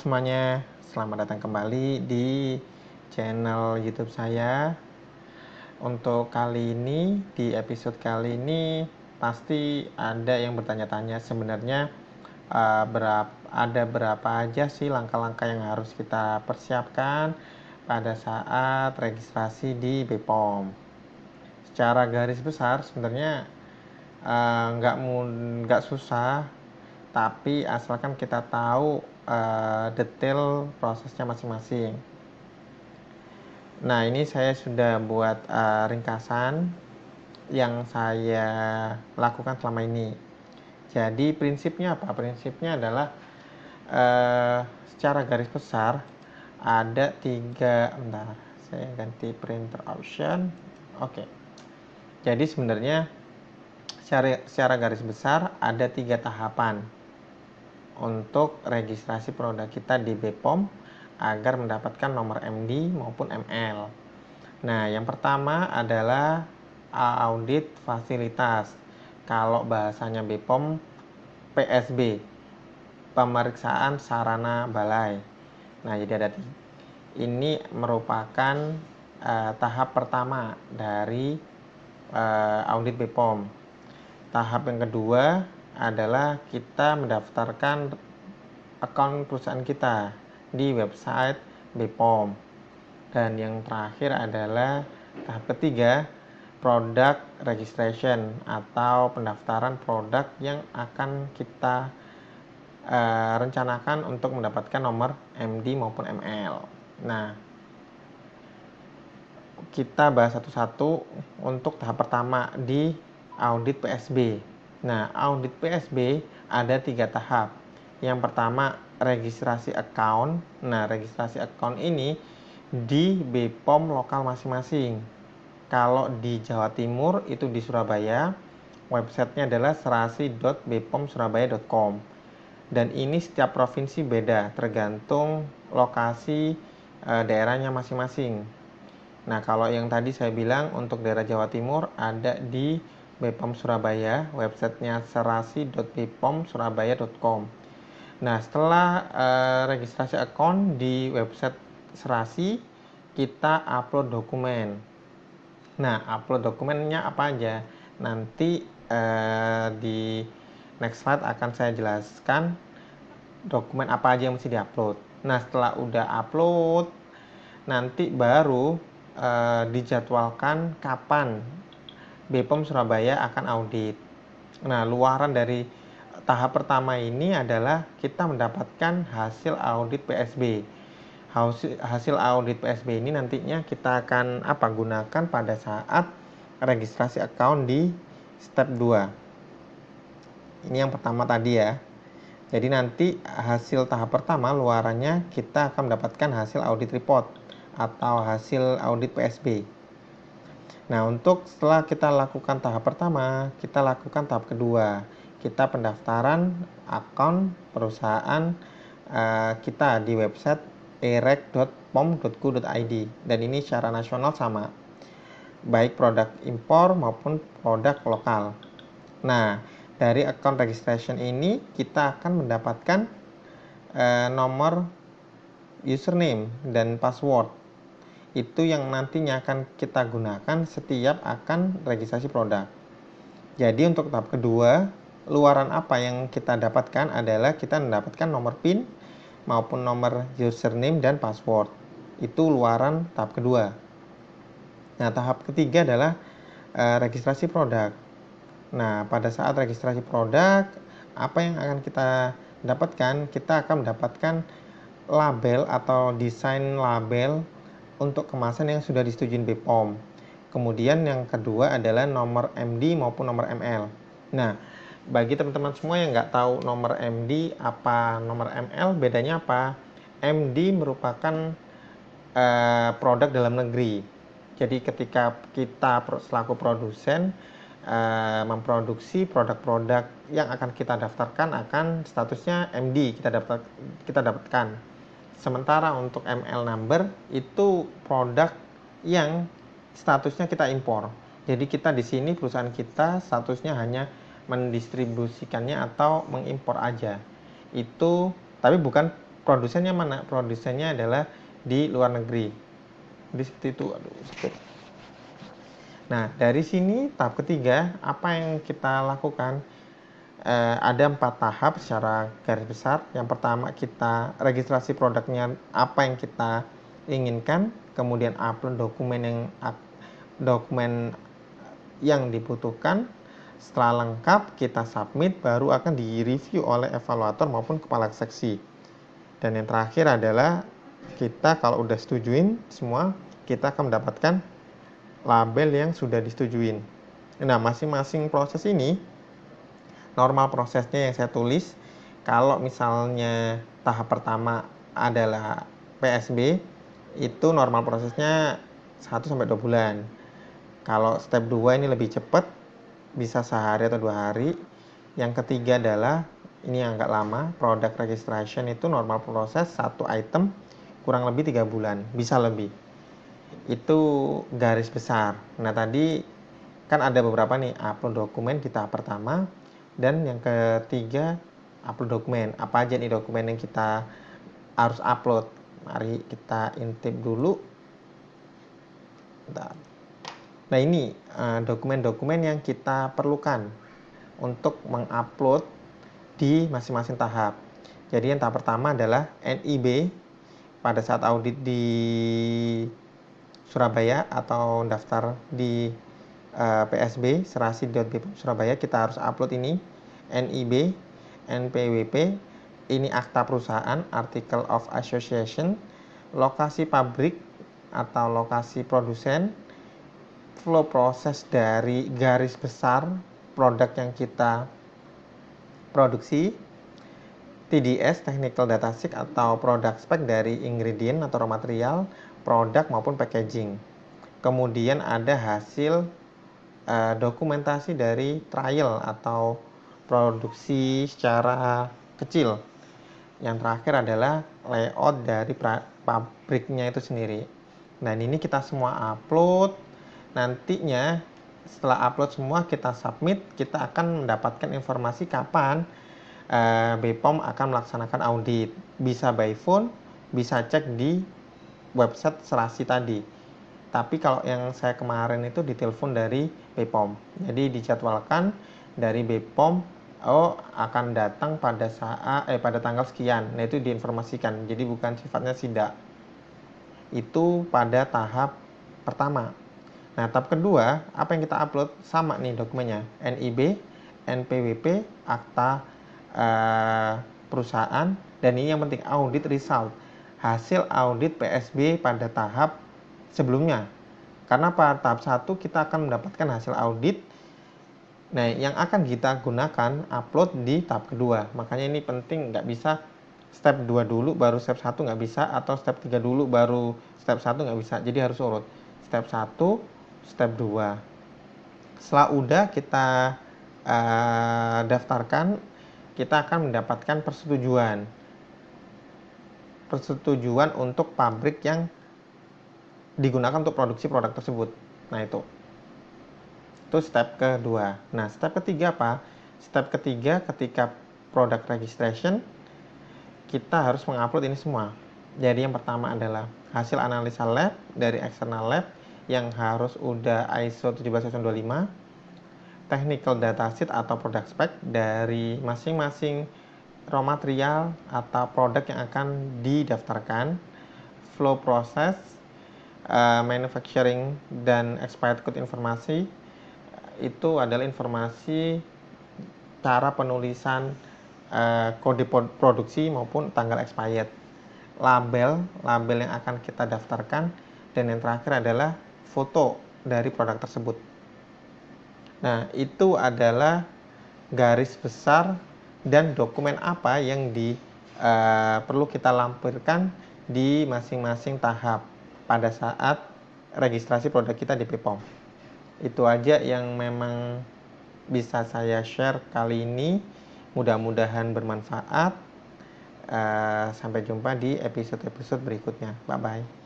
Semuanya, selamat datang kembali di channel YouTube saya. Untuk kali ini, di episode kali ini pasti ada yang bertanya-tanya sebenarnya ada berapa aja sih langkah-langkah yang harus kita persiapkan pada saat registrasi di BPOM. Secara garis besar sebenarnya nggak susah, tapi asalkan kita tahu detail prosesnya masing-masing. Nah, ini saya sudah buat ringkasan yang saya lakukan selama ini. Jadi prinsipnya apa? Prinsipnya adalah secara garis besar ada tiga. Bentar, saya ganti printer option. Oke. Jadi sebenarnya secara garis besar ada tiga tahapan untuk registrasi produk kita di BPOM agar mendapatkan nomor MD maupun ML. Nah, yang pertama adalah audit fasilitas. Kalau bahasanya BPOM, PSB, pemeriksaan sarana balai. Nah, jadi ini merupakan tahap pertama dari audit BPOM. Tahap yang kedua adalah kita mendaftarkan akun perusahaan kita di website BPOM. Dan yang terakhir adalah tahap ketiga, product registration atau pendaftaran produk yang akan kita rencanakan untuk mendapatkan nomor MD maupun ML. Nah, kita bahas satu-satu untuk tahap pertama di audit PSB. Nah, audit PSB ada 3 tahap. Yang pertama, registrasi account. Nah, registrasi account ini di BPOM lokal masing-masing. Kalau di Jawa Timur itu di Surabaya, websitenya adalah serasi.bpomsurabaya.com. Dan ini setiap provinsi beda, tergantung lokasi daerahnya masing-masing. Nah, kalau yang tadi saya bilang untuk daerah Jawa Timur ada di BPOM Surabaya, websitenya serasi.bpomsurabaya.com. Nah, setelah registrasi akun di website Serasi, kita upload dokumen. Nah, upload dokumennya apa aja? Nanti di next slide akan saya jelaskan dokumen apa aja yang mesti diupload. Nah, setelah udah upload, nanti baru dijadwalkan kapan BPOM Surabaya akan audit. Nah, luaran dari tahap pertama ini adalah kita mendapatkan hasil audit PSB. Hasil audit PSB ini nantinya kita akan gunakan pada saat registrasi account di step 2. Ini yang pertama tadi ya. Jadi nanti hasil tahap pertama luarannya kita akan mendapatkan hasil audit report atau hasil audit PSB. Nah, untuk setelah kita lakukan tahap pertama, kita lakukan tahap kedua. Kita pendaftaran akun perusahaan kita di website erek.pom.go.id. Dan ini secara nasional sama, baik produk impor maupun produk lokal. Nah, dari account registration ini kita akan mendapatkan nomor username dan password. Itu yang nantinya akan kita gunakan setiap akan registrasi produk. Jadi untuk tahap kedua, luaran apa yang kita dapatkan adalah kita mendapatkan nomor PIN maupun nomor username dan password. Itu luaran tahap kedua. Nah, tahap ketiga adalah registrasi produk. Nah, pada saat registrasi produk, apa yang akan kita dapatkan? Kita akan mendapatkan label atau desain label untuk kemasan yang sudah disetujui BPOM. Kemudian yang kedua adalah nomor MD maupun nomor ML. Nah, bagi teman-teman semua yang nggak tahu nomor MD apa nomor ML, bedanya apa? MD merupakan produk dalam negeri. Jadi ketika kita selaku produsen memproduksi produk-produk yang akan kita daftarkan akan statusnya MD kita dapatkan. Sementara untuk ML number itu produk yang statusnya kita impor. Jadi kita di sini perusahaan kita statusnya hanya mendistribusikannya atau mengimpor aja. Itu tapi bukan produsennya mana? Produsennya adalah di luar negeri. Jadi seperti itu. Aduh, sakit. Nah, dari sini tahap ketiga, apa yang kita lakukan? Ada 4 tahap secara garis besar. Yang pertama, kita registrasi produknya apa yang kita inginkan, kemudian upload dokumen yang dibutuhkan. Setelah lengkap, kita submit, baru akan direview oleh evaluator maupun kepala seksi. Dan yang terakhir adalah kita kalau udah setujuin semua, kita akan mendapatkan label yang sudah disetujuin. Nah, masing-masing proses ini, normal prosesnya yang saya tulis, kalau misalnya tahap pertama adalah PSB, itu normal prosesnya 1-2 bulan. Kalau step 2 ini lebih cepat, bisa sehari atau 2 hari. Yang ketiga adalah, ini yang agak lama, product registration itu normal proses 1 item kurang lebih 3 bulan, bisa lebih. Itu garis besar. Nah, tadi kan ada beberapa nih, upload dokumen di tahap pertama, dan yang ketiga upload dokumen. Apa aja nih dokumen yang kita harus upload? Mari kita intip dulu. Bentar. Nah, ini dokumen-dokumen yang kita perlukan untuk mengupload di masing-masing tahap. Jadi yang tahap pertama adalah NIB pada saat audit di Surabaya atau daftar di PSB serasi.bpom Surabaya, kita harus upload ini NIB, NPWP, ini akta perusahaan, article of association, lokasi pabrik atau lokasi produsen, flow proses dari garis besar produk yang kita produksi, TDS, Technical Data Sheet atau product spec dari ingredient atau raw material, produk maupun packaging. Kemudian ada hasil dokumentasi dari trial atau produksi secara kecil. Yang terakhir adalah layout dari pabriknya itu sendiri. Nah, ini kita semua upload. Nantinya setelah upload semua, kita submit, kita akan mendapatkan informasi kapan BPOM akan melaksanakan audit. Bisa by phone, bisa cek di website Serasi tadi. Tapi kalau yang saya kemarin itu ditelepon dari BPOM. Jadi dijadwalkan dari BPOM, akan datang pada tanggal sekian. Nah, itu diinformasikan. Jadi bukan sifatnya sidak. Itu pada tahap pertama. Nah, tahap kedua, apa yang kita upload? Sama nih dokumennya. NIB, NPWP, akta perusahaan, dan ini yang penting, audit result, hasil audit PSB pada tahap sebelumnya. Karena pada tahap 1 kita akan mendapatkan hasil audit. Nah, yang akan kita gunakan upload di tahap kedua. Makanya ini penting, nggak bisa step 2 dulu baru step 1, nggak bisa, atau step 3 dulu baru step 1, nggak bisa. Jadi harus urut step 1, step 2. Setelah udah kita daftarkan, kita akan mendapatkan persetujuan untuk pabrik yang digunakan untuk produksi produk tersebut. Nah, itu step kedua. Nah, step ketiga apa? Step ketiga, ketika product registration, kita harus mengupload ini semua. Jadi yang pertama adalah hasil analisa lab dari external lab yang harus udah ISO 17025, technical data sheet atau product spec dari masing-masing raw material atau produk yang akan didaftarkan, flow process, manufacturing dan expired code informasi, itu adalah informasi cara penulisan kode produksi maupun tanggal expired, label yang akan kita daftarkan, dan yang terakhir adalah foto dari produk tersebut. Nah, itu adalah garis besar dan dokumen apa yang perlu kita lampirkan di masing-masing tahap pada saat registrasi produk kita di BPOM. Itu aja yang memang bisa saya share kali ini. Mudah-mudahan bermanfaat. Sampai jumpa di episode-episode berikutnya. Bye-bye.